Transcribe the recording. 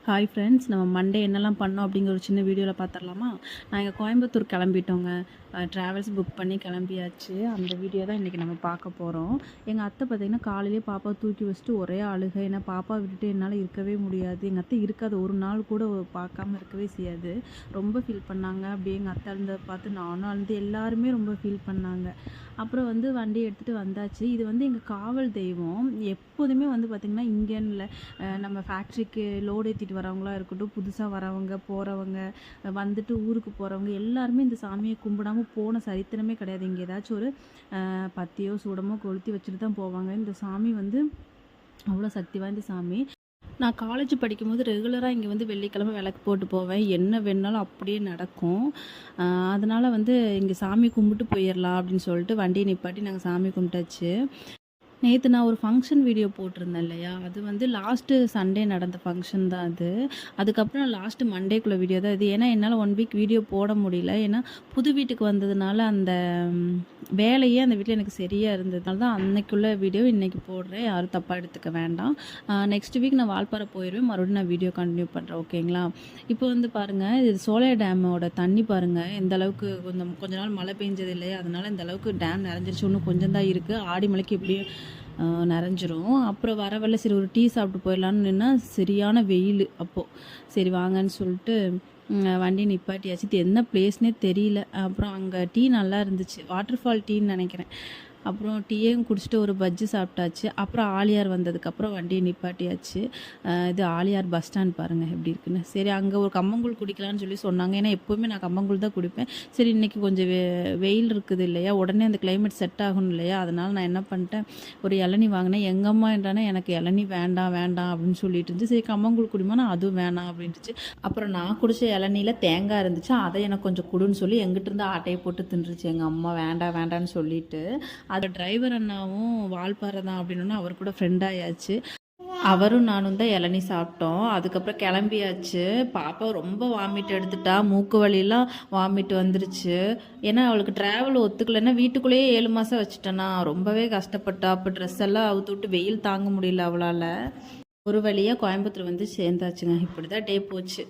Hi friends, நம்ம Monday என்னெல்லாம் பண்ணோம் அப்படிங்கிற ஒரு சின்ன வீடியோவில் பார்த்துடலாமா? நான் இங்கே கோயம்புத்தூர் கிளம்பிட்டோங்க. ட்ராவல்ஸ் புக் பண்ணி கிளம்பியாச்சு. அந்த வீடியோ தான் இன்றைக்கி நம்ம பார்க்க போகிறோம். எங்கள் அத்தை பார்த்திங்கன்னா காலையிலே பாப்பா தூக்கி வச்சுட்டு ஒரே அழுகை. ஏன்னா பாப்பா விட்டுட்டு என்னால் இருக்கவே முடியாது. எங்கள் அத்தை இருக்காது, ஒரு நாள் கூட பார்க்காம இருக்கவே செய்யாது. ரொம்ப ஃபீல் பண்ணாங்க. அப்படியே எங்கள் அத்தை அழுந்ததை பார்த்து நானும் அழுந்து, எல்லாருமே ரொம்ப ஃபீல் பண்ணாங்க. அப்புறம் வண்டி எடுத்துகிட்டு வந்தாச்சு. இது எங்கள் காவல் தெய்வம். எப்போதுமே பார்த்திங்கன்னா இங்கேன்னு இல்லை, நம்ம ஃபேக்ட்ரிக்கு லோடு ஏற்றிட்டு வரவங்களா இருக்கட்டும், புதுசாக வரவங்க போகிறவங்க, வந்துட்டு ஊருக்கு போகிறவங்க எல்லாருமே இந்த சாமியை கும்பிடாமல் போன சரித்திரமே கிடையாது. இங்கே ஏதாச்சும் ஒரு பத்தியோ சூடமோ கொளுத்தி வச்சுட்டு தான் போவாங்க. இந்த சாமி அவ்வளோ சக்தி வாய்ந்த சாமி. நான் காலேஜ் படிக்கும்போது ரெகுலராக இங்கே வெள்ளிக்கிழமை விளக்கு போட்டு போவேன். என்ன வேணுனாலும் அப்படியே நடக்கும். அதனால் இங்கே சாமி கும்பிட்டு போயிடலாம் அப்படின்னு சொல்லிட்டு வண்டியை நிப்பாட்டி நாங்கள் சாமி கும்பிட்டாச்சு. நேற்று நான் ஒரு ஃபங்க்ஷன் வீடியோ போட்டிருந்தேன் இல்லையா, அது லாஸ்ட்டு சண்டே நடந்த ஃபங்க்ஷன் தான் அது. அதுக்கப்புறம் லாஸ்ட்டு மண்டேக்குள்ளே வீடியோ தான் இது. ஏன்னா என்னால் 1 வீக் வீடியோ போட முடியல. ஏன்னா புது வீட்டுக்கு வந்ததுனால அந்த வேலையே அந்த வீட்டில் எனக்கு சரியாக இருந்ததுனால தான் அன்னைக்குள்ள வீடியோ இன்றைக்கி போடுறேன். யாரும் தப்பாக எடுத்துக்க வேண்டாம். நெக்ஸ்ட் வீக் நான் வால்பாறை போயிடுவேன். மறுபடியும் நான் வீடியோ கண்டினியூ பண்ணுறேன், ஓகேங்களா? இப்போ பாருங்கள், இது சோலையா டேமோட தண்ணி பாருங்கள் எந்த அளவுக்கு. கொஞ்ச நாள் மழை பெஞ்சது இல்லையா, அதனால் இந்த அளவுக்கு டேம் நிறைஞ்சிருச்சு. இன்னும் கொஞ்சம் தான் இருக்குது. ஆடி மலைக்கு எப்படியும் நிறைஞ்சிரும். அப்புறம் வரவல்ல சரி ஒரு டீ சாப்பிட்டு போயிடலான்னு நின்னா சரியான வெயில். அப்போது சரி வாங்கன்னு சொல்லிட்டு வண்டி நிப்பாட்டியாச்சு. இது என்ன பிளேஸ்னே தெரியல. அப்புறம் அங்கே டீ நல்லா இருந்துச்சு, வாட்டர் ஃபால் டீன்னு நினைக்கிறேன். அப்புறம் டீயும் குடிச்சிட்டு ஒரு பஜ்ஜி சாப்பிட்டாச்சு. அப்புறம் ஆலியார் வந்ததுக்கப்புறம் வண்டியை நிப்பாட்டியாச்சு. இது ஆலியார் பஸ் ஸ்டாண்ட் பாருங்கள் எப்படி இருக்குன்னு. சரி அங்கே ஒரு கம்மங்கூழ் குடிக்கலான்னு சொல்லி சொன்னாங்க. ஏன்னா எப்போவுமே நான் கம்மங்கூழ் தான் குடிப்பேன். சரி இன்றைக்கி கொஞ்சம் வெயில் இருக்குது இல்லையா, உடனே அந்த கிளைமேட் செட் ஆகணும் இல்லையா, அதனால் நான் என்ன பண்ணிட்டேன், ஒரு இளநி வாங்கினேன். எங்கள் அம்மா என்றானே எனக்கு இளநி வேண்டாம் வேண்டாம் அப்படின்னு சொல்லிட்டு இருந்துச்சு. சரி கம்மங்கூழ் குடிமா, நான் அதுவும் வேணாம் அப்படின்ட்டுச்சு. அப்புறம் நான் குடிச்ச இளநியில் தேங்காய் இருந்துச்சு, அதை எனக்கு கொஞ்சம் குடுன்னு சொல்லி எங்கிட்ட இருந்து ஆட்டையை போட்டு தின்றுச்சு எங்கள் அம்மா. வேண்டாம் வேண்டான்னு சொல்லிட்டு அது டிரைவர் அண்ணாவும் வால்பாறை தான் அப்படின்னா அவர் கூட ஃப்ரெண்ட் ஆயாச்சு. அவரும் நானும் தான் இளநீ சாப்பிட்டோம். அதுக்கப்புறம் கிளம்பியாச்சு. பாப்பா ரொம்ப வாமிட் எடுத்துட்டா, மூக்கு வலியெல்லாம் வாமிட் வந்துருச்சு. ஏன்னா அவளுக்கு ட்ராவல் ஒத்துக்கலைன்னா வீட்டுக்குள்ளேயே 7 மாதம் வச்சுட்டேன்னா ரொம்பவே கஷ்டப்பட்டா. அப்போ ட்ரெஸ் எல்லாம் அவுத்து விட்டு வெயில் தாங்க முடியல அவளால். ஒரு வழியாக கோயம்புத்தூர் சேர்ந்தாச்சுங்க. இப்படி தான் டே போச்சு.